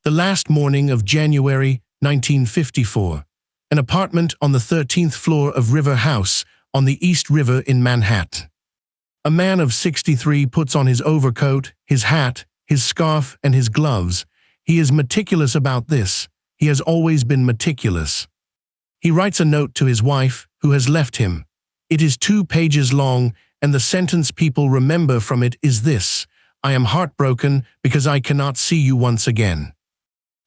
The last morning of January 1954. An apartment on the 13th floor of River House on the East River in Manhattan. A man of 63 puts on his overcoat, his hat, his scarf, and his gloves. He is meticulous about this. He has always been meticulous. He writes a note to his wife, who has left him. It is 2 pages long, and the sentence people remember from it is this: "I am heartbroken because I cannot see you once again."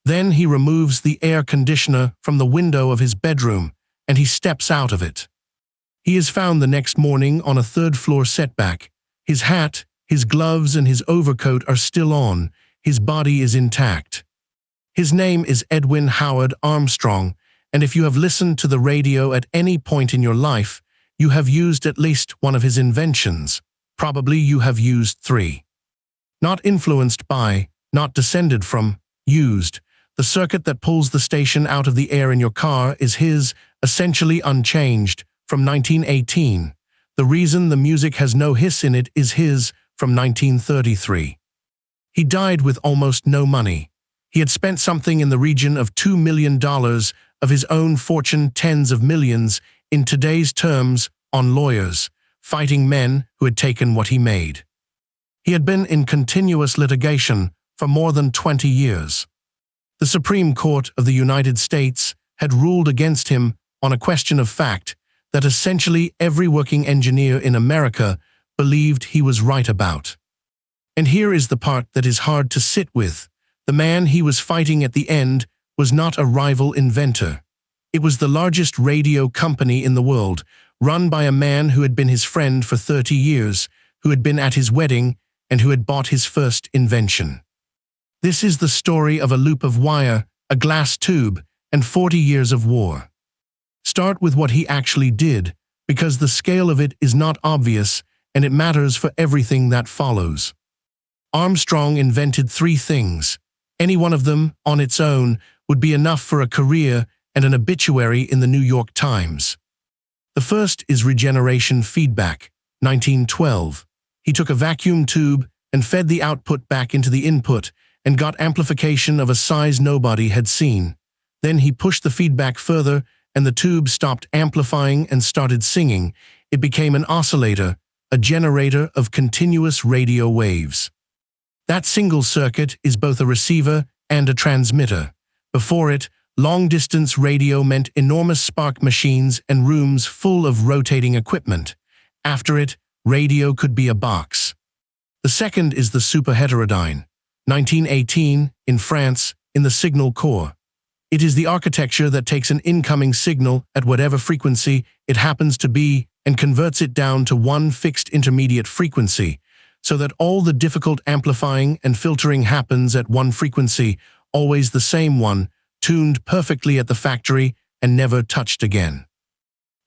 Then he removes the air conditioner from the window of his bedroom, and he steps out of it. He is found the next morning on a 3rd-floor setback. His hat, his gloves, and his overcoat are still on. His body is intact. His name is Edwin Howard Armstrong, and if you have listened to the radio at any point in your life, you have used at least one of his inventions. Probably you have used 3. Not influenced by, not descended from, used. The circuit that pulls the station out of the air in your car is his, essentially unchanged, from 1918. The reason the music has no hiss in it is his, from 1933. He died with almost no money. He had spent something in the region of $2 million of his own fortune, tens of millions, in today's terms, on lawyers, fighting men who had taken what he made. He had been in continuous litigation for more than 20 years. The Supreme Court of the United States had ruled against him on a question of fact that essentially every working engineer in America believed he was right about. And here is the part that is hard to sit with. The man he was fighting at the end was not a rival inventor. It was the largest radio company in the world, run by a man who had been his friend for 30 years, who had been at his wedding, and who had bought his first invention. This is the story of a loop of wire, a glass tube, and 40 years of war. Start with what he actually did, because the scale of it is not obvious, and it matters for everything that follows. Armstrong invented 3 things. Any one of them, on its own, would be enough for a career and an obituary in the New York Times. The first is regeneration feedback, 1912. He took a vacuum tube and fed the output back into the input and got amplification of a size nobody had seen. Then he pushed the feedback further and the tube stopped amplifying and started singing. It became an oscillator, a generator of continuous radio waves. That single circuit is both a receiver and a transmitter. Before it, long-distance radio meant enormous spark machines and rooms full of rotating equipment. After it, radio could be a box. The second is the superheterodyne, 1918, in France, in the signal corps. It is the architecture that takes an incoming signal at whatever frequency it happens to be and converts it down to one fixed intermediate frequency, so that all the difficult amplifying and filtering happens at one frequency, always the same one, tuned perfectly at the factory and never touched again.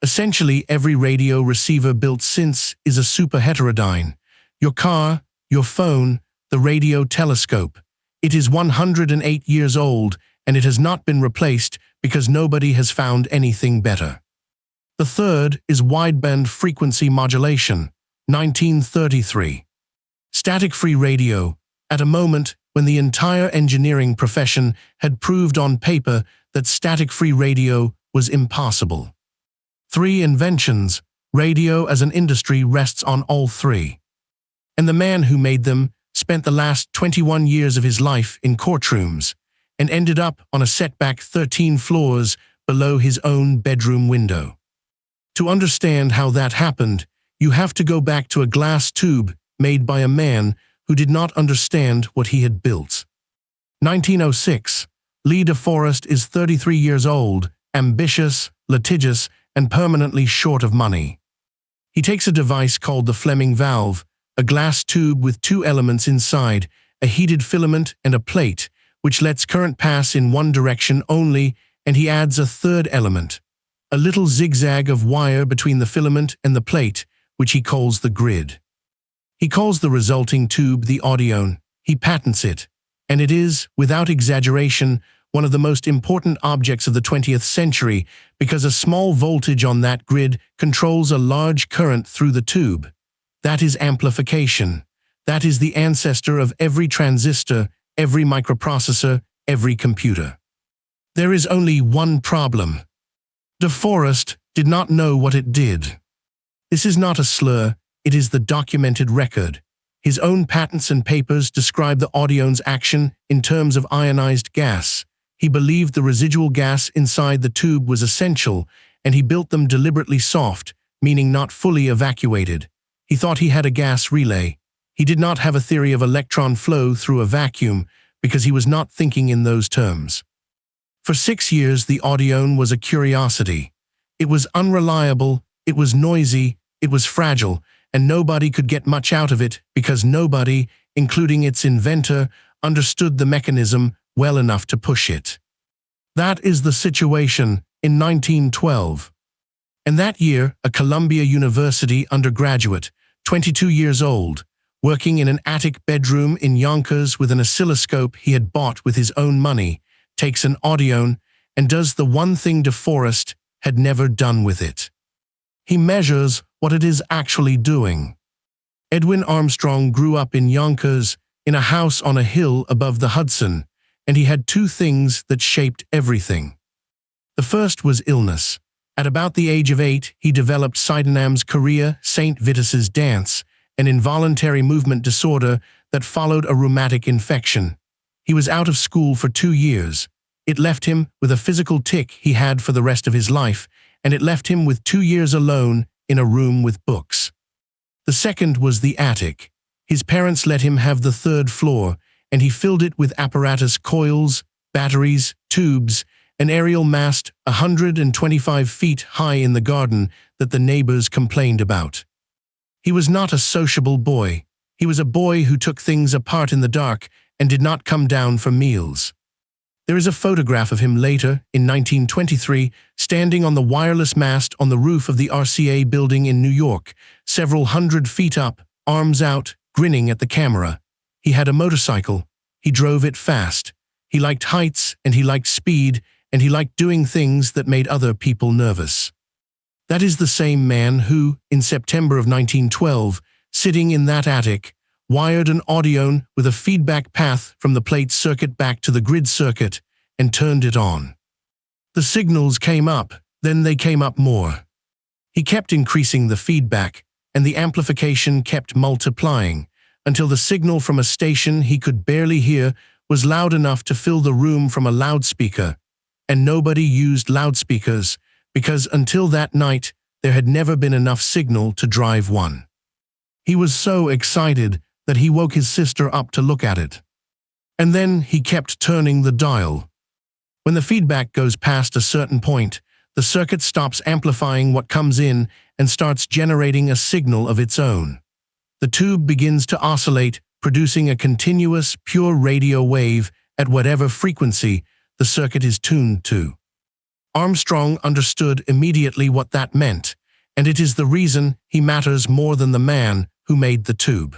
Essentially, every radio receiver built since is a superheterodyne. Your car, your phone, the radio telescope. It is 108 years old, and it has not been replaced because nobody has found anything better. The third is wideband frequency modulation, 1933. Static-free radio, at a moment when the entire engineering profession had proved on paper that static-free radio was impossible. 3 inventions. Radio as an industry rests on all 3. And the man who made them spent the last 21 years of his life in courtrooms and ended up on a setback 13 floors below his own bedroom window. To understand how that happened, you have to go back to a glass tube made by a man who did not understand what he had built. 1906. Lee DeForest is 33 years old, ambitious, litigious, and permanently short of money. He takes a device called the Fleming valve, a glass tube with 2 elements inside, a heated filament and a plate, which lets current pass in one direction only, and he adds a 3rd element, a little zigzag of wire between the filament and the plate, which he calls the grid. He calls the resulting tube the audione. He patents it, and it is, without exaggeration, one of the most important objects of the 20th century because a small voltage on that grid controls a large current through the tube. That is amplification. That is the ancestor of every transistor, every microprocessor, every computer. There is only one problem. De Forest did not know what it did. This is not a slur, it is the documented record. His own patents and papers describe the audione's action in terms of ionized gas. He believed the residual gas inside the tube was essential, and he built them deliberately soft, meaning not fully evacuated. He thought he had a gas relay. He did not have a theory of electron flow through a vacuum because he was not thinking in those terms. For 6 years, the audione was a curiosity. It was unreliable, it was noisy, it was fragile, and nobody could get much out of it because nobody, including its inventor, understood the mechanism well enough to push it. That is the situation in 1912. And that year, a Columbia University undergraduate, 22 years old, working in an attic bedroom in Yonkers with an oscilloscope he had bought with his own money, takes an audione and does the one thing De Forest had never done with it. He measures what it is actually doing. Edwin Armstrong grew up in Yonkers, in a house on a hill above the Hudson, and he had two things that shaped everything. The first was illness. At about the age of 8, he developed Sydenham's chorea, St. Vitus's dance, an involuntary movement disorder that followed a rheumatic infection. He was out of school for 2 years. It left him with a physical tic he had for the rest of his life, and it left him with 2 years alone in a room with books. The second was the attic. His parents let him have the 3rd floor, and he filled it with apparatus, coils, batteries, tubes, an aerial mast 125 feet high in the garden that the neighbors complained about. He was not a sociable boy. He was a boy who took things apart in the dark and did not come down for meals. There is a photograph of him later, in 1923, standing on the wireless mast on the roof of the RCA building in New York, several hundred feet up, arms out, grinning at the camera. He had a motorcycle. He drove it fast. He liked heights, and he liked speed, and he liked doing things that made other people nervous. That is the same man who, in September of 1912, sitting in that attic, wired an audione with a feedback path from the plate circuit back to the grid circuit and turned it on. The signals came up, then they came up more. He kept increasing the feedback, and the amplification kept multiplying, until the signal from a station he could barely hear was loud enough to fill the room from a loudspeaker, and nobody used loudspeakers because until that night there had never been enough signal to drive one. He was so excited that he woke his sister up to look at it. And then he kept turning the dial. When the feedback goes past a certain point, the circuit stops amplifying what comes in and starts generating a signal of its own. The tube begins to oscillate, producing a continuous, pure radio wave at whatever frequency the circuit is tuned to. Armstrong understood immediately what that meant, and it is the reason he matters more than the man who made the tube.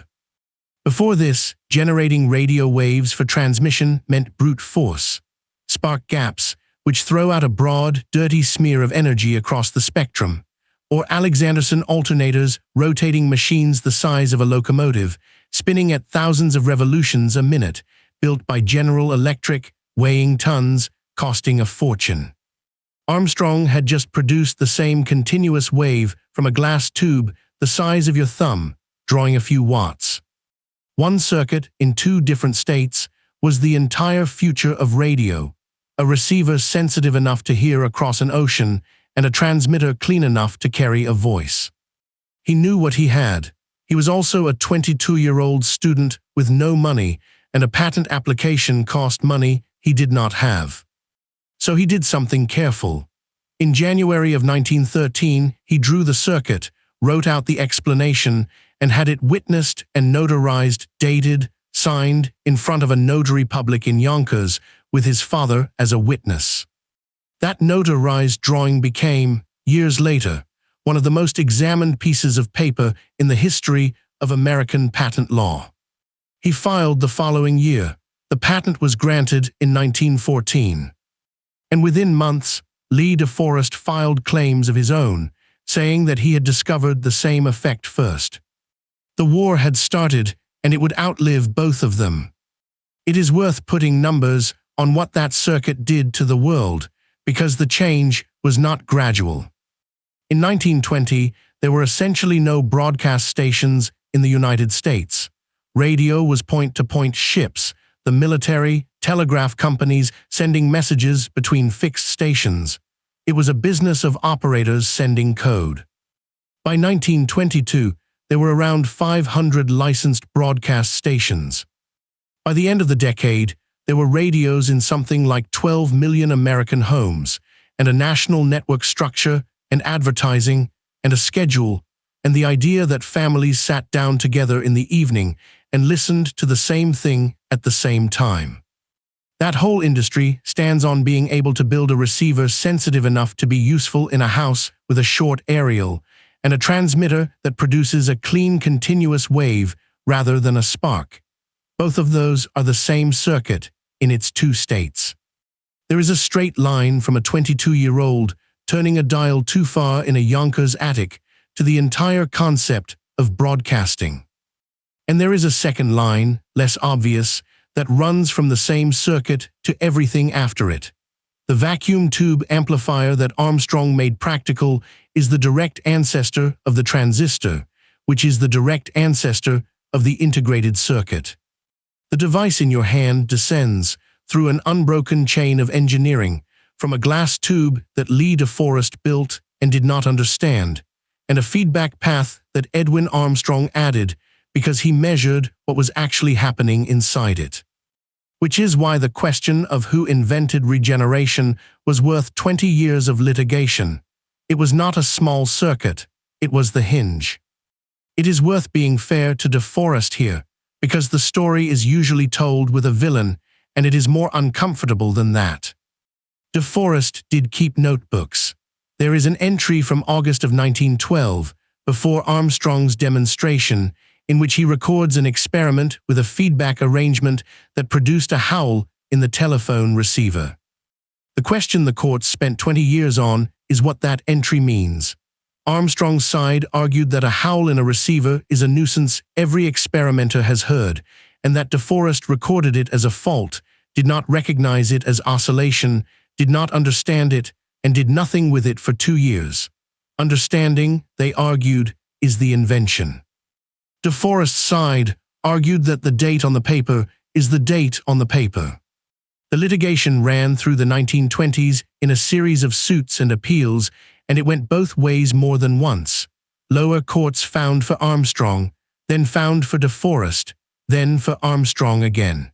Before this, generating radio waves for transmission meant brute force. Spark gaps, which throw out a broad, dirty smear of energy across the spectrum, or Alexanderson alternators, rotating machines the size of a locomotive, spinning at thousands of revolutions a minute, built by General Electric, weighing tons, costing a fortune. Armstrong had just produced the same continuous wave from a glass tube the size of your thumb, drawing a few watts. One circuit, in 2 different states, was the entire future of radio, a receiver sensitive enough to hear across an ocean and a transmitter clean enough to carry a voice. He knew what he had. He was also a 22-year-old student with no money, and a patent application cost money he did not have. So he did something careful. In January of 1913, he drew the circuit, wrote out the explanation, and had it witnessed and notarized, dated, signed, in front of a notary public in Yonkers, with his father as a witness. That notarized drawing became, years later, one of the most examined pieces of paper in the history of American patent law. He filed the following year. The patent was granted in 1914. And within months, De Forest filed claims of his own, saying that he had discovered the same effect first. The war had started, and it would outlive both of them. It is worth putting numbers on what that circuit did to the world, because the change was not gradual. In 1920, there were essentially no broadcast stations in the United States. Radio was point-to-point ships, the military, telegraph companies sending messages between fixed stations. It was a business of operators sending code. By 1922, there were around 500 licensed broadcast stations. By the end of the decade, there were radios in something like 12 million American homes, and a national network structure, and advertising, and a schedule, and the idea that families sat down together in the evening and listened to the same thing at the same time. That whole industry stands on being able to build a receiver sensitive enough to be useful in a house with a short aerial, and a transmitter that produces a clean continuous wave rather than a spark. Both of those are the same circuit in its two states. There is a straight line from a 22-year-old turning a dial too far in a Yonkers attic to the entire concept of broadcasting. And there is a second line, less obvious, that runs from the same circuit to everything after it. The vacuum tube amplifier that Armstrong made practical is the direct ancestor of the transistor, which is the direct ancestor of the integrated circuit. The device in your hand descends through an unbroken chain of engineering from a glass tube that Lee DeForest built and did not understand, and a feedback path that Edwin Armstrong added because he measured what was actually happening inside it. Which is why the question of who invented regeneration was worth 20 years of litigation. It was not a small circuit, it was the hinge. It is worth being fair to DeForest here, because the story is usually told with a villain, and it is more uncomfortable than that. DeForest did keep notebooks. There is an entry from August of 1912, before Armstrong's demonstration, in which he records an experiment with a feedback arrangement that produced a howl in the telephone receiver. The question the court spent 20 years on is what that entry means. Armstrong's side argued that a howl in a receiver is a nuisance every experimenter has heard, and that DeForest recorded it as a fault, did not recognize it as oscillation, did not understand it, and did nothing with it for 2 years. Understanding, they argued, is the invention. DeForest's side argued that the date on the paper is the date on the paper. The litigation ran through the 1920s in a series of suits and appeals, and it went both ways more than once. Lower courts found for Armstrong, then found for DeForest, then for Armstrong again.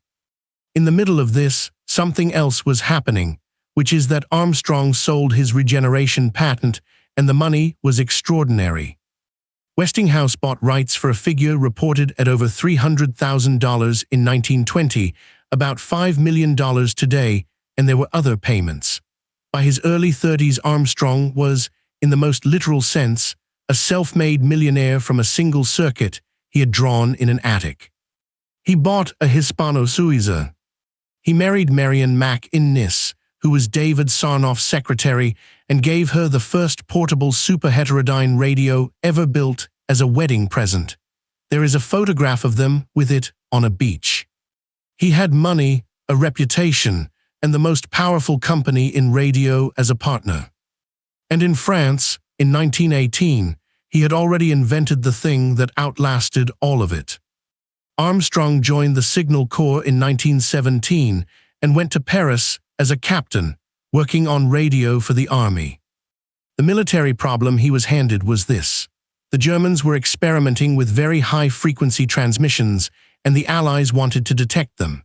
In the middle of this, something else was happening, which is that Armstrong sold his regeneration patent, and the money was extraordinary. Westinghouse bought rights for a figure reported at over $300,000 in 1920, about $5 million today, and there were other payments. By his early 30s, Armstrong was, in the most literal sense, a self-made millionaire from a single circuit he had drawn in an attic. He bought a Hispano-Suiza. He married Marion in Nice, who was David Sarnoff's secretary, and gave her the first portable superheterodyne radio ever built as a wedding present. There is a photograph of them with it on a beach. He had money, a reputation, and the most powerful company in radio as a partner. And in France, in 1918, he had already invented the thing that outlasted all of it. Armstrong joined the Signal Corps in 1917 and went to Paris as a captain, working on radio for the army. The military problem he was handed was this. The Germans were experimenting with very high-frequency transmissions, and the Allies wanted to detect them.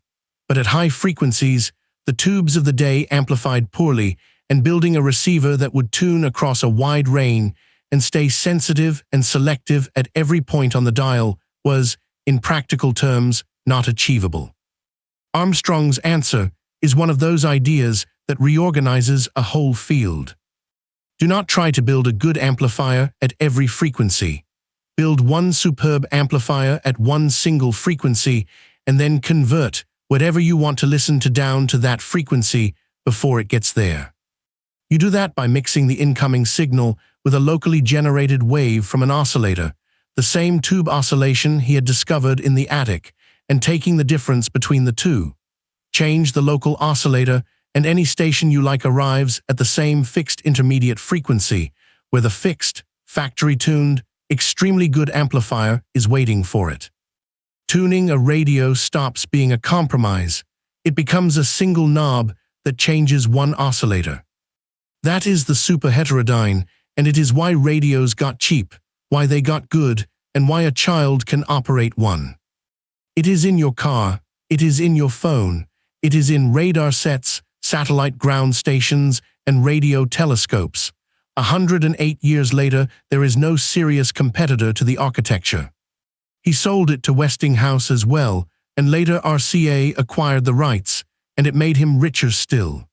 But at high frequencies, the tubes of the day amplified poorly, and building a receiver that would tune across a wide range and stay sensitive and selective at every point on the dial was, in practical terms, not achievable. Armstrong's answer is one of those ideas that reorganizes a whole field. Do not try to build a good amplifier at every frequency. Build one superb amplifier at one single frequency, and then convert whatever you want to listen to down to that frequency before it gets there. You do that by mixing the incoming signal with a locally generated wave from an oscillator, the same tube oscillation he had discovered in the attic, and taking the difference between the two. change the local oscillator, and any station you like arrives at the same fixed intermediate frequency, where the fixed, factory-tuned, extremely good amplifier is waiting for it. Tuning a radio stops being a compromise. It becomes a single knob that changes one oscillator. That is the superheterodyne, and it is why radios got cheap, why they got good, and why a child can operate one. It is in your car, it is in your phone, it is in radar sets, satellite ground stations, and radio telescopes. 108 years later, there is no serious competitor to the architecture. He sold it to Westinghouse as well, and later RCA acquired the rights, and it made him richer still.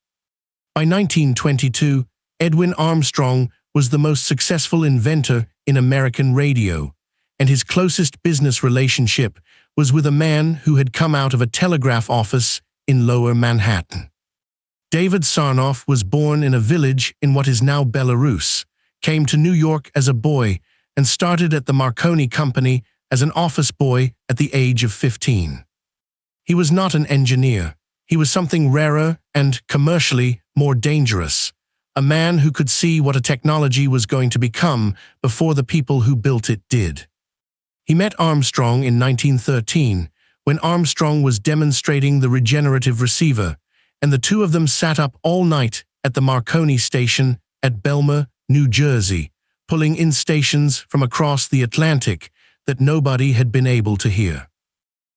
By 1922, Edwin Armstrong was the most successful inventor in American radio, and his closest business relationship was with a man who had come out of a telegraph office in Lower Manhattan. David Sarnoff was born in a village in what is now Belarus, came to New York as a boy, and started at the Marconi Company as an office boy at the age of 15. He was not an engineer. He was something rarer and, commercially, more dangerous. A man who could see what a technology was going to become before the people who built it did. He met Armstrong in 1913, when Armstrong was demonstrating the regenerative receiver, and the two of them sat up all night at the Marconi station at Belmar, New Jersey, pulling in stations from across the Atlantic that nobody had been able to hear.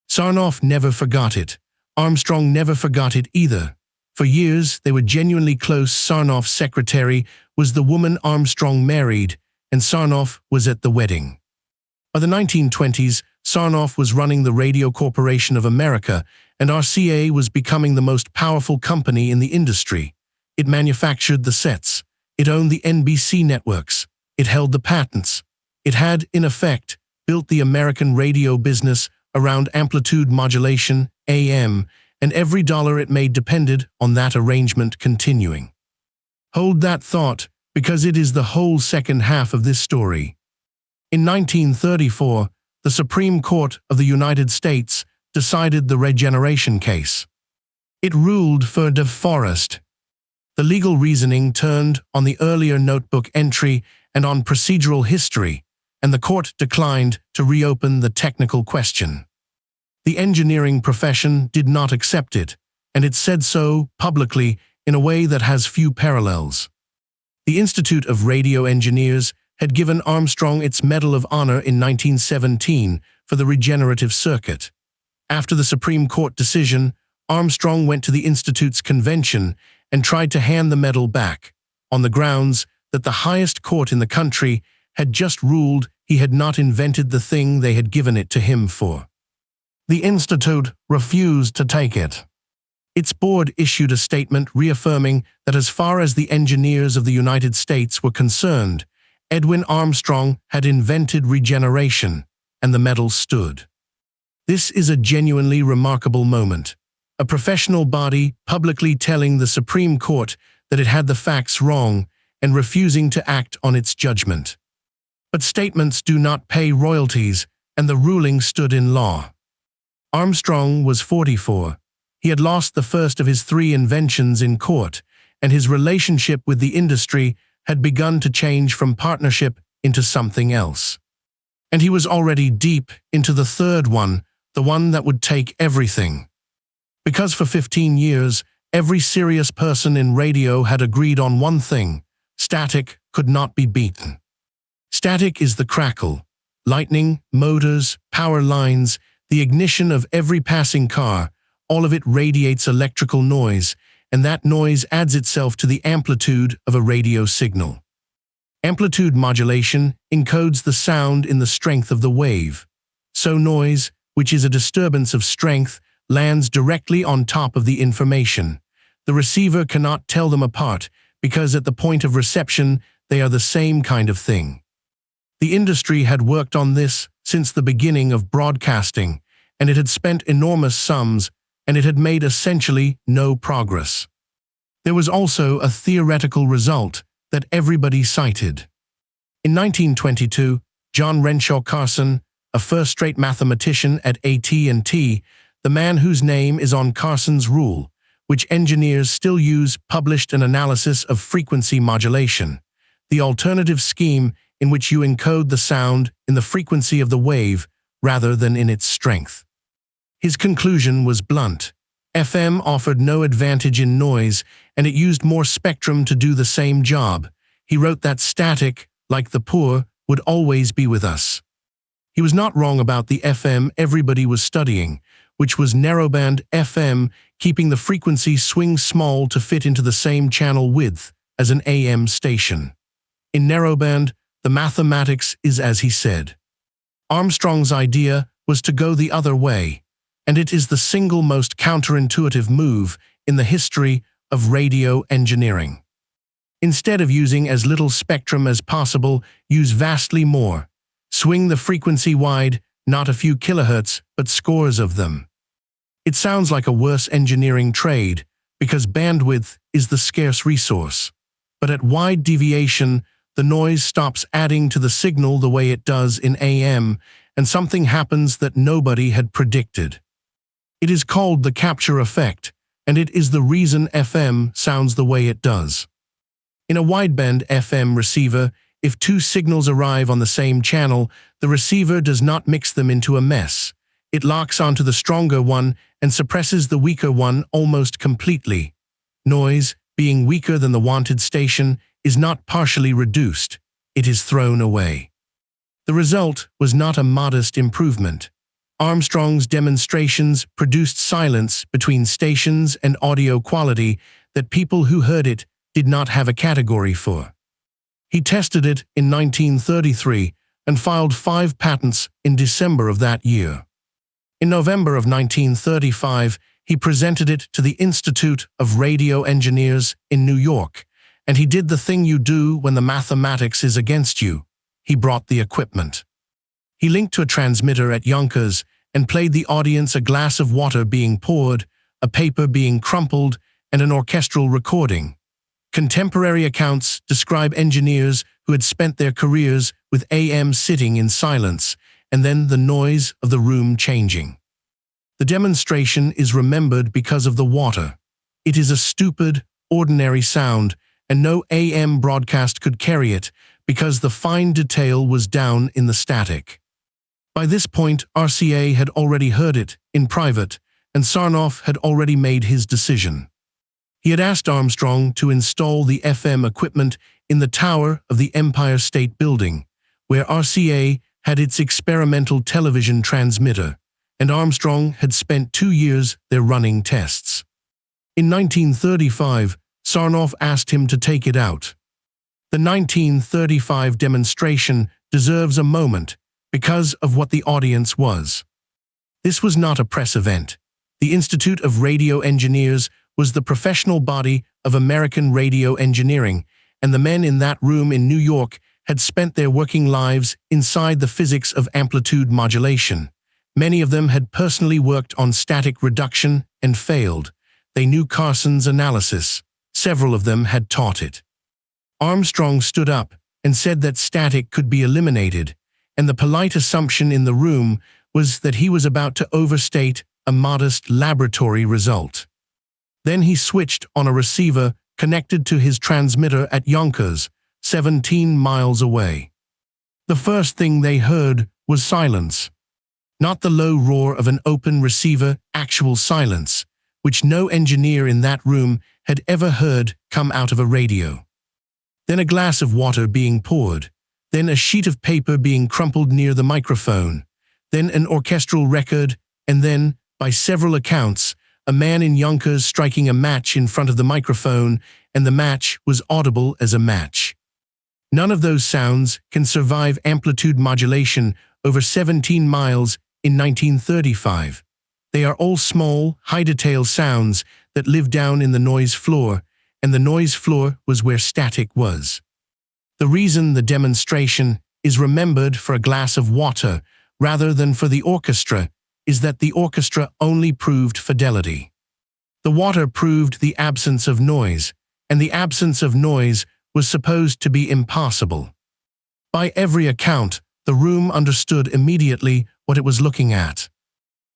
Sarnoff never forgot it. Armstrong never forgot it either. For years, they were genuinely close. Sarnoff's secretary was the woman Armstrong married, and Sarnoff was at the wedding. By the 1920s, Sarnoff was running the Radio Corporation of America, and RCA was becoming the most powerful company in the industry. It manufactured the sets. It owned the NBC networks. It held the patents. It had, in effect, built the American radio business around amplitude modulation, AM, and every dollar it made depended on that arrangement continuing. Hold that thought, because it is the whole second half of this story. In 1934, the Supreme Court of the United States decided the regeneration case. It ruled for De Forest. The legal reasoning turned on the earlier notebook entry and on procedural history, and the court declined to reopen the technical question. The engineering profession did not accept it, and it said so publicly in a way that has few parallels. The Institute of Radio Engineers had given Armstrong its Medal of Honor in 1917 for the regenerative circuit. After the Supreme Court decision, Armstrong went to the Institute's convention and tried to hand the medal back, on the grounds that the highest court in the country had just ruled he had not invented the thing they had given it to him for. The Institute refused to take it. Its board issued a statement reaffirming that as far as the engineers of the United States were concerned, Edwin Armstrong had invented regeneration, and the medal stood. This is a genuinely remarkable moment. A professional body publicly telling the Supreme Court that it had the facts wrong and refusing to act on its judgment. But statements do not pay royalties, and the ruling stood in law. Armstrong was 44. He had lost the first of his 3 inventions in court, and his relationship with the industry had begun to change from partnership into something else. And he was already deep into the third one, the one that would take everything. Because for 15 years, every serious person in radio had agreed on one thing: static could not be beaten. Static is the crackle, lightning, motors, power lines, the ignition of every passing car. All of it radiates electrical noise, and that noise adds itself to the amplitude of a radio signal. Amplitude modulation encodes the sound in the strength of the wave. So noise, which is a disturbance of strength, lands directly on top of the information. The receiver cannot tell them apart, because at the point of reception, they are the same kind of thing. The industry had worked on this since the beginning of broadcasting, and it had spent enormous sums, and it had made essentially no progress. There was also a theoretical result that everybody cited. In 1922, John Renshaw Carson, a first-rate mathematician at AT&T, the man whose name is on Carson's rule, which engineers still use, published an analysis of frequency modulation, the alternative scheme in which you encode the sound in the frequency of the wave rather than in its strength. His conclusion was blunt. FM offered no advantage in noise, and it used more spectrum to do the same job. He wrote that static, like the poor, would always be with us. He was not wrong about the FM everybody was studying, which was narrowband FM, keeping the frequency swing small to fit into the same channel width as an AM station. In narrowband, the mathematics is as he said. Armstrong's idea was to go the other way, and it is the single most counterintuitive move in the history of radio engineering. Instead of using as little spectrum as possible, use vastly more. Swing the frequency wide, not a few kilohertz, but scores of them. It sounds like a worse engineering trade, because bandwidth is the scarce resource. But at wide deviation, the noise stops adding to the signal the way it does in AM, and something happens that nobody had predicted. It is called the capture effect, and it is the reason FM sounds the way it does. In a wideband FM receiver, if two signals arrive on the same channel, the receiver does not mix them into a mess. It locks onto the stronger one and suppresses the weaker one almost completely. Noise, being weaker than the wanted station, is not partially reduced. It is thrown away. The result was not a modest improvement. Armstrong's demonstrations produced silence between stations and audio quality that people who heard it did not have a category for. He tested it in 1933 and filed 5 patents in December of that year. In November of 1935, he presented it to the Institute of Radio Engineers in New York, and he did the thing you do when the mathematics is against you. He brought the equipment. He linked to a transmitter at Yonkers and played the audience a glass of water being poured, a paper being crumpled, and an orchestral recording. Contemporary accounts describe engineers who had spent their careers with AM sitting in silence, and then the noise of the room changing. The demonstration is remembered because of the water. It is a stupid, ordinary sound, and no AM broadcast could carry it because the fine detail was down in the static. By this point, RCA had already heard it in private, and Sarnoff had already made his decision. He had asked Armstrong to install the FM equipment in the tower of the Empire State Building, where RCA had its experimental television transmitter, and Armstrong had spent 2 years there running tests. In 1935, Sarnoff asked him to take it out. The 1935 demonstration deserves a moment because of what the audience was. This was not a press event. The Institute of Radio Engineers was the professional body of American radio engineering, and the men in that room in New York had spent their working lives inside the physics of amplitude modulation. Many of them had personally worked on static reduction and failed. They knew Carson's analysis. Several of them had taught it. Armstrong stood up and said that static could be eliminated, and the polite assumption in the room was that he was about to overstate a modest laboratory result. Then he switched on a receiver connected to his transmitter at Yonkers, 17 miles away. The first thing they heard was silence. Not the low roar of an open receiver, actual silence, which no engineer in that room had ever heard come out of a radio. Then a glass of water being poured, then a sheet of paper being crumpled near the microphone, then an orchestral record, and then, by several accounts, a man in Yonkers striking a match in front of the microphone, and the match was audible as a match. None of those sounds can survive amplitude modulation over 17 miles in 1935. They are all small, high-detail sounds that live down in the noise floor, and the noise floor was where static was. The reason the demonstration is remembered for a glass of water rather than for the orchestra is that the orchestra only proved fidelity. The water proved the absence of noise, and the absence of noise was supposed to be impossible. By every account, the room understood immediately what it was looking at.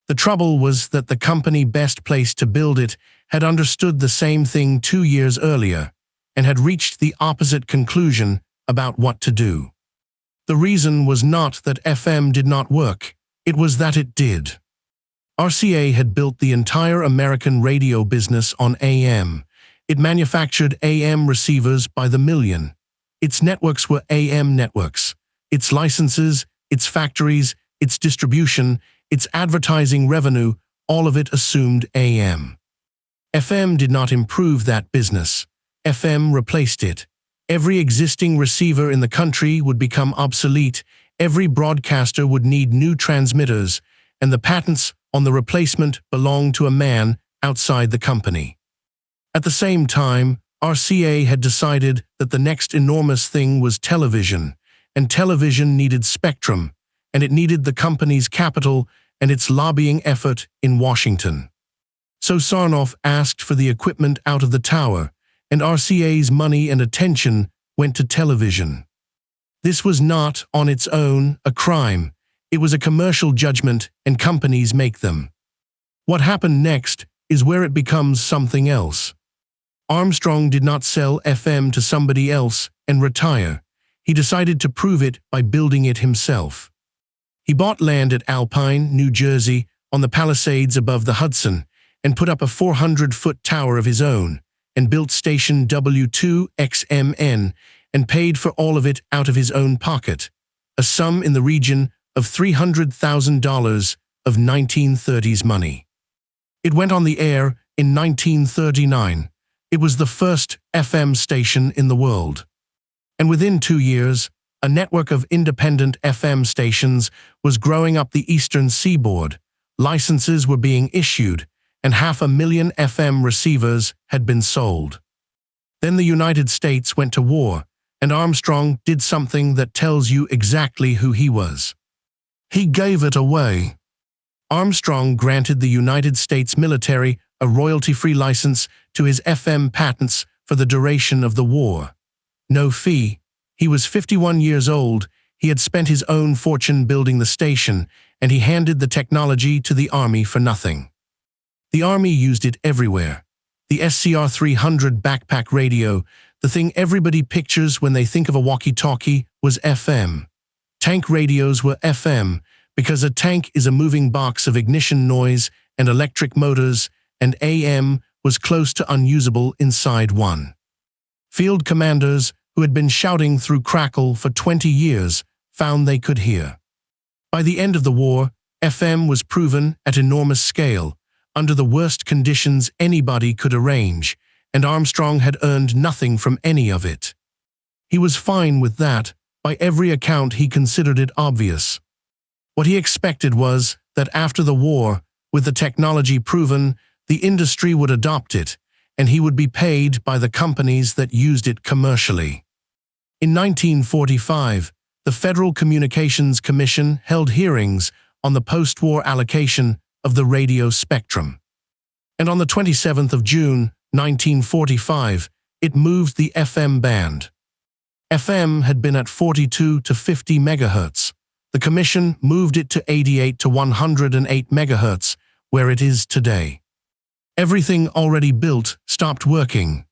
The trouble was that the company best placed to build it had understood the same thing 2 years earlier and had reached the opposite conclusion about what to do. The reason was not that FM did not work, it was that it did. RCA had built the entire American radio business on AM. It manufactured AM receivers by the million. Its networks were AM networks. Its licenses, its factories, its distribution, its advertising revenue, all of it assumed AM. FM did not improve that business. FM replaced it. Every existing receiver in the country would become obsolete, every broadcaster would need new transmitters, and the patents on the replacement belonged to a man outside the company. At the same time, RCA had decided that the next enormous thing was television, and television needed spectrum, and it needed the company's capital and its lobbying effort in Washington. So Sarnoff asked for the equipment out of the tower, and RCA's money and attention went to television. This was not, on its own, a crime. It was a commercial judgment, and companies make them. What happened next is where it becomes something else. Armstrong did not sell FM to somebody else and retire. He decided to prove it by building it himself. He bought land at Alpine, New Jersey, on the Palisades above the Hudson, and put up a 400-foot tower of his own, and built station W2XMN, and paid for all of it out of his own pocket, a sum in the region of $300,000 of 1930s money. It went on the air in 1939. It was the first FM station in the world. And within 2 years, a network of independent FM stations was growing up the eastern seaboard. Licenses were being issued, and 500,000 FM receivers had been sold. Then the United States went to war, and Armstrong did something that tells you exactly who he was. He gave it away. Armstrong granted the United States military a royalty-free license to his FM patents for the duration of the war. No fee. He was 51 years old, he had spent his own fortune building the station, and he handed the technology to the Army for nothing. The Army used it everywhere. The SCR-300 backpack radio, the thing everybody pictures when they think of a walkie-talkie, was FM. Tank radios were FM, because a tank is a moving box of ignition noise and electric motors, and AM was close to unusable inside one. Field commanders, who had been shouting through crackle for 20 years, found they could hear. By the end of the war, FM was proven at enormous scale, under the worst conditions anybody could arrange, and Armstrong had earned nothing from any of it. He was fine with that. By every account he considered it obvious. What he expected was that after the war, with the technology proven, the industry would adopt it, and he would be paid by the companies that used it commercially. In 1945, the Federal Communications Commission held hearings on the post-war allocation of the radio spectrum. And on the 27th of June, 1945, it moved the FM band. FM had been at 42 to 50 megahertz. The Commission moved it to 88 to 108 megahertz, where it is today. Everything already built stopped working.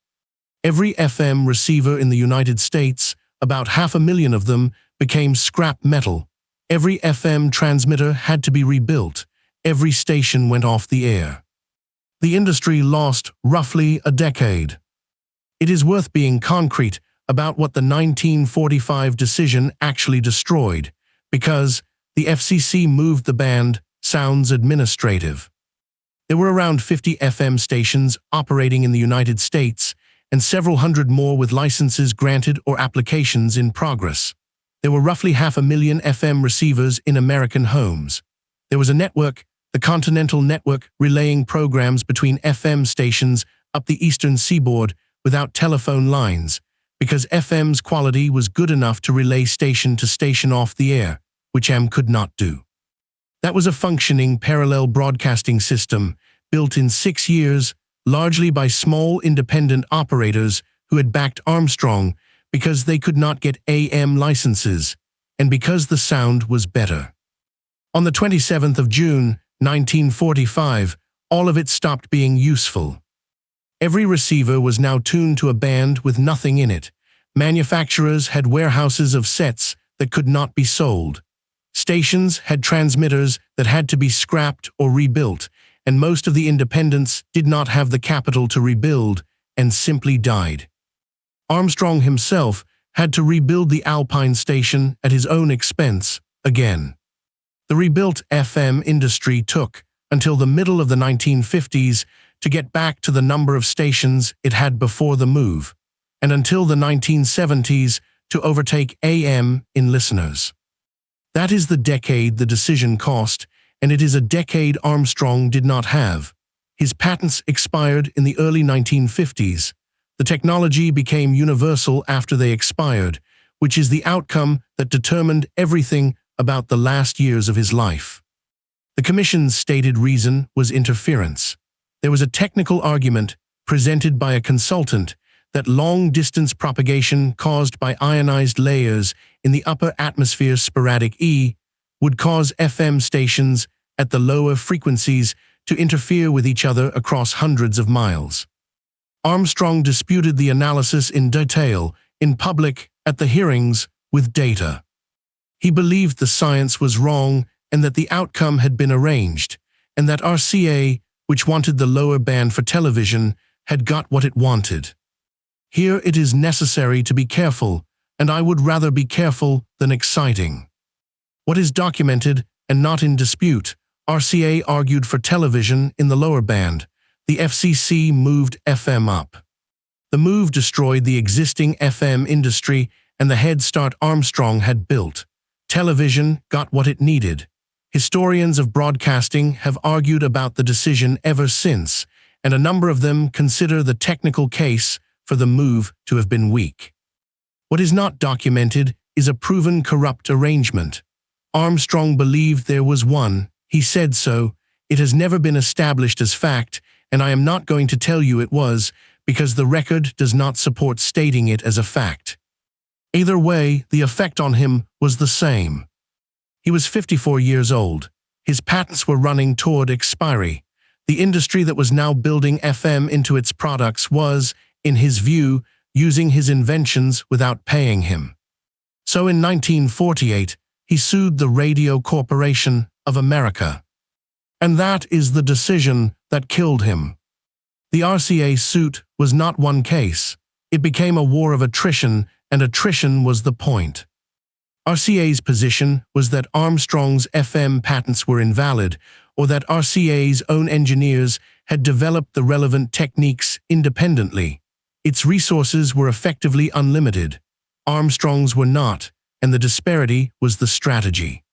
Every FM receiver in the United States, about 500,000 of them, became scrap metal. Every FM transmitter had to be rebuilt. Every station went off the air. The industry lost roughly a decade. It is worth being concrete about what the 1945 decision actually destroyed, because the FCC moved the band sounds administrative. There were around 50 FM stations operating in the United States, and several hundred more with licenses granted or applications in progress. There were roughly 500,000 FM receivers in American homes. There was a network, the Continental Network, relaying programs between FM stations up the eastern seaboard without telephone lines, because FM's quality was good enough to relay station to station off the air, which AM could not do. That was a functioning parallel broadcasting system, built in 6 years, largely by small independent operators who had backed Armstrong because they could not get AM licenses, and because the sound was better. On the 27th of June, 1945, all of it stopped being useful. Every receiver was now tuned to a band with nothing in it. Manufacturers had warehouses of sets that could not be sold. Stations had transmitters that had to be scrapped or rebuilt, and most of the independents did not have the capital to rebuild and simply died. Armstrong himself had to rebuild the Alpine station at his own expense again. The rebuilt FM industry took until the middle of the 1950s to get back to the number of stations it had before the move, and until the 1970s to overtake AM in listeners. That is the decade the decision cost, and it is a decade Armstrong did not have. His patents expired in the early 1950s. The technology became universal after they expired, which is the outcome that determined everything about the last years of his life. The Commission's stated reason was interference. There was a technical argument presented by a consultant that long-distance propagation caused by ionized layers in the upper atmosphere sporadic E would cause FM stations at the lower frequencies to interfere with each other across hundreds of miles. Armstrong disputed the analysis in detail, in public, at the hearings, with data. He believed the science was wrong and that the outcome had been arranged, and that RCA, which wanted the lower band for television, had got what it wanted. Here it is necessary to be careful, and I would rather be careful than exciting. What is documented and not in dispute, RCA argued for television in the lower band. The FCC moved FM up. The move destroyed the existing FM industry and the head start Armstrong had built. Television got what it needed. Historians of broadcasting have argued about the decision ever since, and a number of them consider the technical case for the move to have been weak. What is not documented is a proven corrupt arrangement. Armstrong believed there was one. He said so. It has never been established as fact, and I am not going to tell you it was, because the record does not support stating it as a fact. Either way, the effect on him was the same. He was 54 years old. His patents were running toward expiry. The industry that was now building FM into its products was, in his view, using his inventions without paying him. So in 1948, he sued the Radio Corporation of America. And that is the decision that killed him. The RCA suit was not one case. It became a war of attrition, and attrition was the point. RCA's position was that Armstrong's FM patents were invalid, or that RCA's own engineers had developed the relevant techniques independently. Its resources were effectively unlimited. Armstrong's were not, and the disparity was the strategy.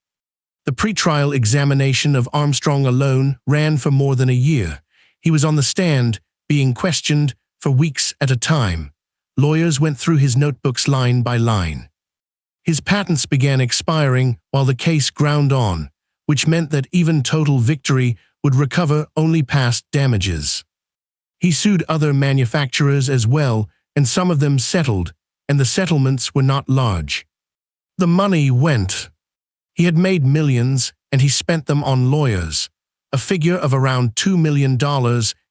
The pretrial examination of Armstrong alone ran for more than a year. He was on the stand, being questioned for weeks at a time. Lawyers went through his notebooks line by line. His patents began expiring while the case ground on, which meant that even total victory would recover only past damages. He sued other manufacturers as well, and some of them settled, and the settlements were not large. The money went. He had made millions, and he spent them on lawyers. A figure of around $2 million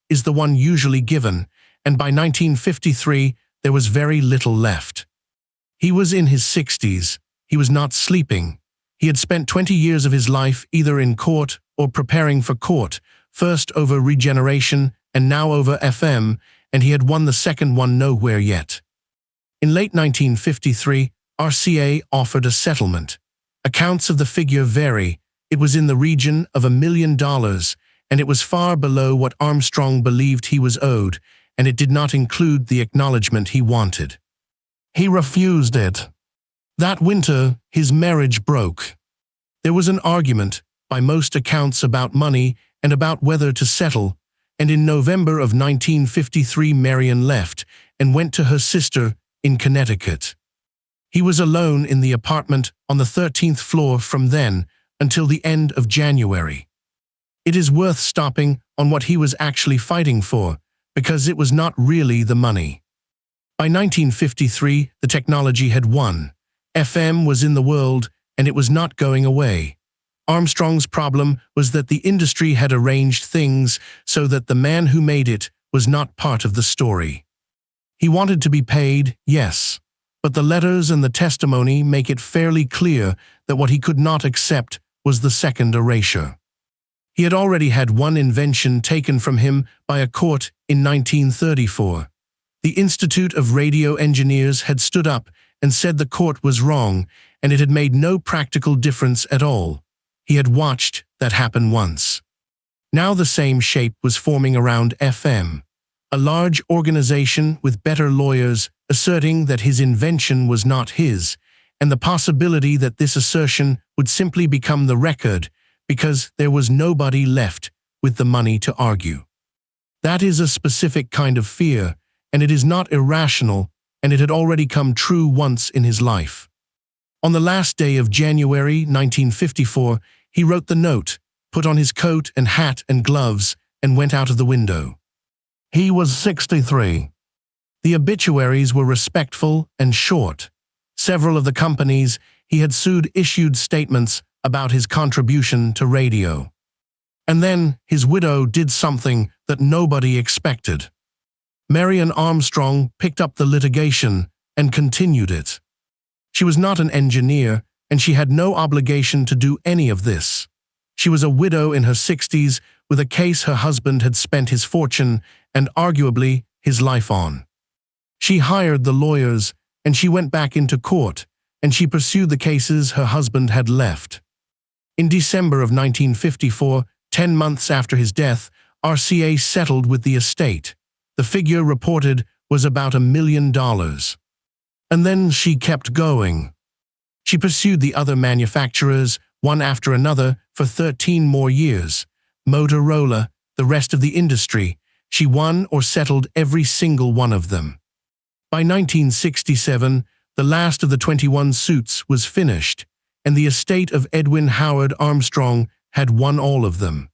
is the one usually given, and by 1953 there was very little left. He was in his 60s. He was not sleeping. He had spent 20 years of his life either in court or preparing for court, first over regeneration and now over FM, and he had won the second one nowhere yet. In late 1953, RCA offered a settlement. Accounts of the figure vary. It was in the region of $1 million, and it was far below what Armstrong believed he was owed, and it did not include the acknowledgement he wanted. He refused it. That winter, his marriage broke. There was an argument, by most accounts, about money and about whether to settle, and in November of 1953 Marion left and went to her sister in Connecticut. He was alone in the apartment on the 13th floor from then until the end of January. It is worth stopping on what he was actually fighting for, because it was not really the money. By 1953, the technology had won. FM was in the world, and it was not going away. Armstrong's problem was that the industry had arranged things so that the man who made it was not part of the story. He wanted to be paid, yes, but the letters and the testimony make it fairly clear that what he could not accept was the second erasure. He had already had one invention taken from him by a court in 1934. The Institute of Radio Engineers had stood up and said the court was wrong, and it had made no practical difference at all. He had watched that happen once. Now the same shape was forming around FM, a large organization with better lawyers asserting that his invention was not his, and the possibility that this assertion would simply become the record because there was nobody left with the money to argue. That is a specific kind of fear, and it is not irrational, and it had already come true once in his life. On the last day of January 1954, he wrote the note, put on his coat and hat and gloves, and went out of the window. He was 63. The obituaries were respectful and short. Several of the companies he had sued issued statements about his contribution to radio. And then his widow did something that nobody expected. Marion Armstrong picked up the litigation and continued it. She was not an engineer, and she had no obligation to do any of this. She was a widow in her 60s with a case her husband had spent his fortune and arguably his life on. She hired the lawyers, and she went back into court, and she pursued the cases her husband had left. In December of 1954, 10 months after his death, RCA settled with the estate. The figure reported was about $1 million. And then she kept going. She pursued the other manufacturers, one after another, for 13 more years. Motorola, the rest of the industry. She won or settled every single one of them. By 1967, the last of the 21 suits was finished, and the estate of Edwin Howard Armstrong had won all of them.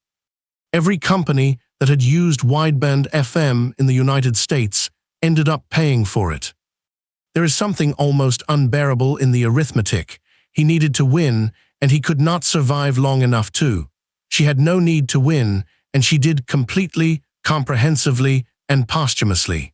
Every company that had used wideband FM in the United States ended up paying for it. There is something almost unbearable in the arithmetic. He needed to win, and he could not survive long enough to. She had no need to win, and she did completely, comprehensively, and posthumously.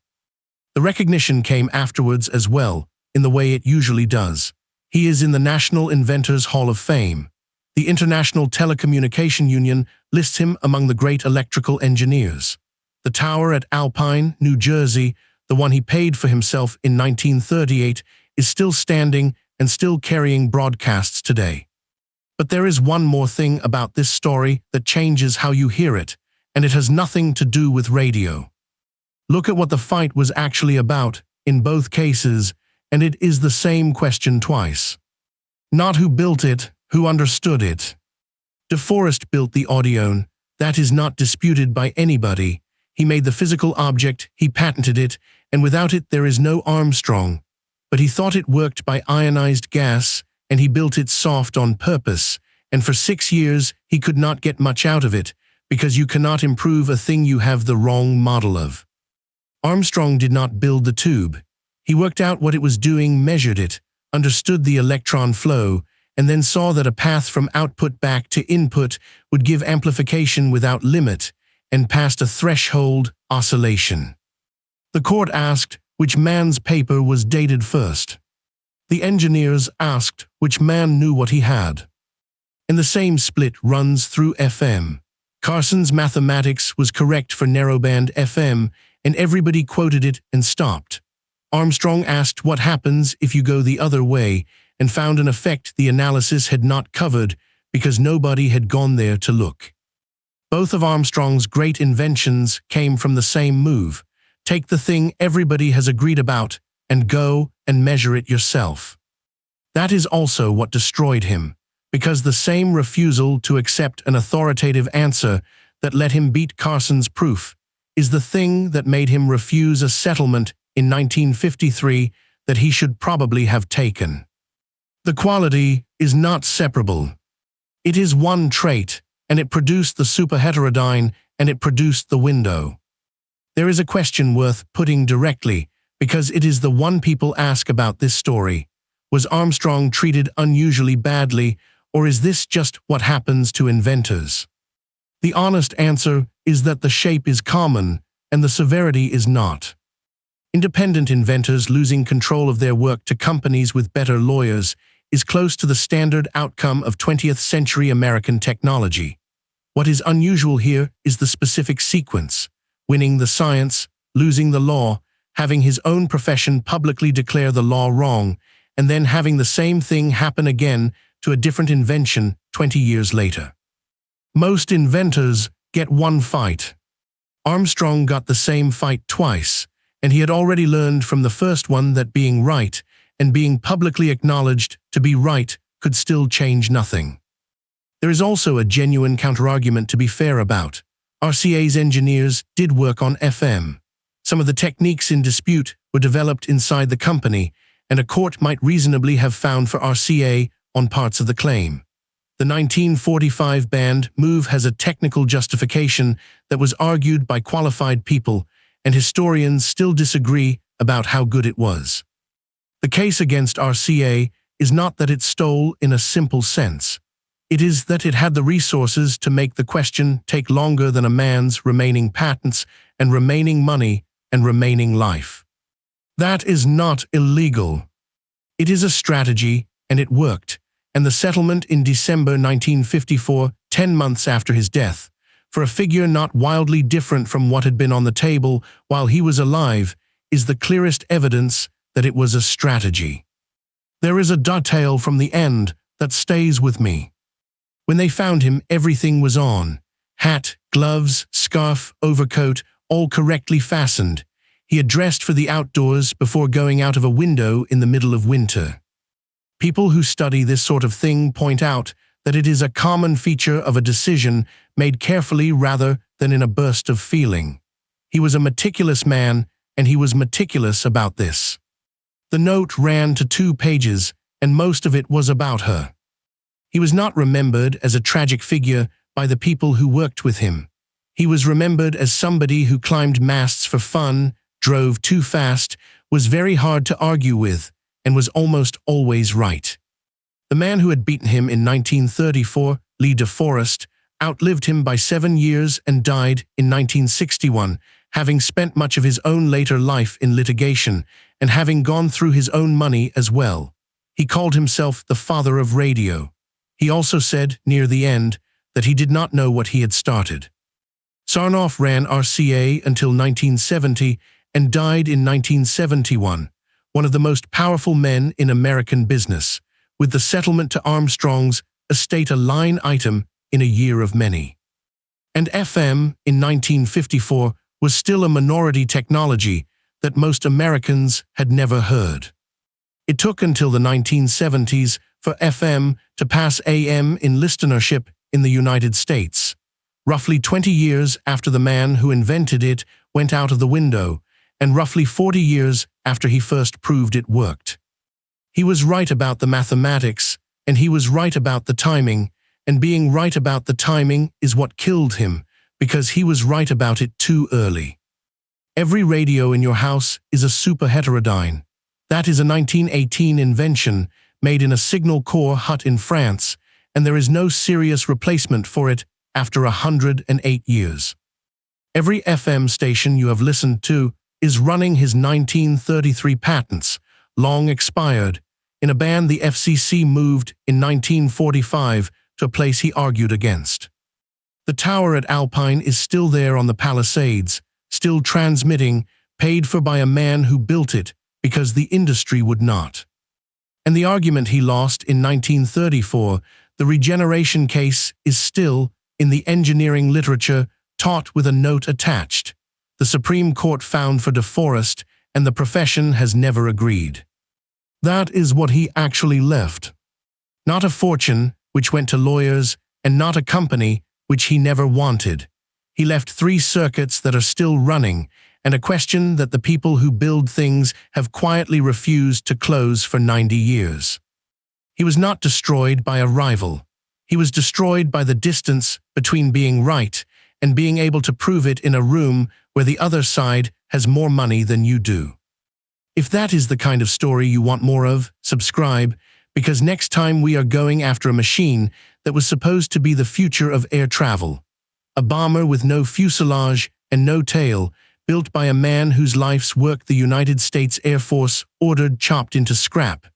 The recognition came afterwards as well, in the way it usually does. He is in the National Inventors Hall of Fame. The International Telecommunication Union lists him among the great electrical engineers. The tower at Alpine, New Jersey, the one he paid for himself in 1938, is still standing and still carrying broadcasts today. But there is one more thing about this story that changes how you hear it, and it has nothing to do with radio. Look at what the fight was actually about in both cases, and it is the same question twice. Not who built it, who understood it. DeForest built the Audione. That is not disputed by anybody. He made the physical object, he patented it, and without it there is no Armstrong. But he thought it worked by ionized gas, and he built it soft on purpose, and for 6 years he could not get much out of it, because you cannot improve a thing you have the wrong model of. Armstrong did not build the tube. He worked out what it was doing, measured it, understood the electron flow, and then saw that a path from output back to input would give amplification without limit, and passed a threshold oscillation. The court asked which man's paper was dated first. The engineers asked which man knew what he had. And the same split runs through FM. Carson's mathematics was correct for narrowband FM, and everybody quoted it and stopped. Armstrong asked what happens if you go the other way, and found an effect the analysis had not covered because nobody had gone there to look. Both of Armstrong's great inventions came from the same move. Take the thing everybody has agreed about and go and measure it yourself. That is also what destroyed him, because the same refusal to accept an authoritative answer that let him beat Carson's proof is the thing that made him refuse a settlement in 1953 that he should probably have taken. The quality is not separable. It is one trait, and it produced the superheterodyne, and it produced the window. There is a question worth putting directly, because it is the one people ask about this story. Was Armstrong treated unusually badly, or is this just what happens to inventors? The honest answer is that the shape is common and the severity is not. Independent inventors losing control of their work to companies with better lawyers is close to the standard outcome of 20th century American technology. What is unusual here is the specific sequence: winning the science, losing the law, having his own profession publicly declare the law wrong, and then having the same thing happen again to a different invention 20 years later. Most inventors get one fight. Armstrong got the same fight twice, and he had already learned from the first one that being right and being publicly acknowledged to be right could still change nothing. There is also a genuine counterargument to be fair about. RCA's engineers did work on FM. Some of the techniques in dispute were developed inside the company, and a court might reasonably have found for RCA on parts of the claim. The 1945 band move has a technical justification that was argued by qualified people, and historians still disagree about how good it was. The case against RCA is not that it stole in a simple sense. It is that it had the resources to make the question take longer than a man's remaining patents and remaining money and remaining life. That is not illegal. It is a strategy, and it worked, and the settlement in December 1954, 10 months after his death, for a figure not wildly different from what had been on the table while he was alive, is the clearest evidence that it was a strategy. There is a detail from the end that stays with me. When they found him, everything was on: hat, gloves, scarf, overcoat, all correctly fastened. He had dressed for the outdoors before going out of a window in the middle of winter. People who study this sort of thing point out that it is a common feature of a decision made carefully rather than in a burst of feeling. He was a meticulous man, and he was meticulous about this. The note ran to 2 pages, and most of it was about her. He was not remembered as a tragic figure by the people who worked with him. He was remembered as somebody who climbed masts for fun, drove too fast, was very hard to argue with, and was almost always right. The man who had beaten him in 1934, Lee de Forest, outlived him by 7 years and died in 1961, having spent much of his own later life in litigation and having gone through his own money as well. He called himself the father of radio. He also said, near the end, that he did not know what he had started. Sarnoff ran RCA until 1970 and died in 1971, one of the most powerful men in American business, with the settlement to Armstrong's estate a line item in a year of many. And FM, in 1954, was still a minority technology that most Americans had never heard. It took until the 1970s for FM to pass AM in listenership in the United States, roughly 20 years after the man who invented it went out of the window, and roughly 40 years after he first proved it worked. He was right about the mathematics, and he was right about the timing, and being right about the timing is what killed him, because he was right about it too early. Every radio in your house is a superheterodyne. That is a 1918 invention made in a signal corps hut in France, and there is no serious replacement for it after 108 years. Every FM station you have listened to is running his 1933 patents, long expired, in a band the FCC moved in 1945 to a place he argued against. The tower at Alpine is still there on the Palisades, still transmitting, paid for by a man who built it because the industry would not. And the argument he lost in 1934, the regeneration case, is still, in the engineering literature, taught with a note attached. The Supreme Court found for de Forest, and the profession has never agreed. That is what he actually left. Not a fortune, which went to lawyers, and not a company, which he never wanted. He left 3 circuits that are still running, and a question that the people who build things have quietly refused to close for 90 years. He was not destroyed by a rival. He was destroyed by the distance between being right and being able to prove it in a room where the other side has more money than you do. If that is the kind of story you want more of, subscribe, because next time we are going after a machine that was supposed to be the future of air travel. A bomber with no fuselage and no tail, built by a man whose life's work the United States Air Force ordered chopped into scrap,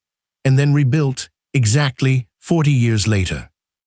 and then rebuilt exactly 40 years later.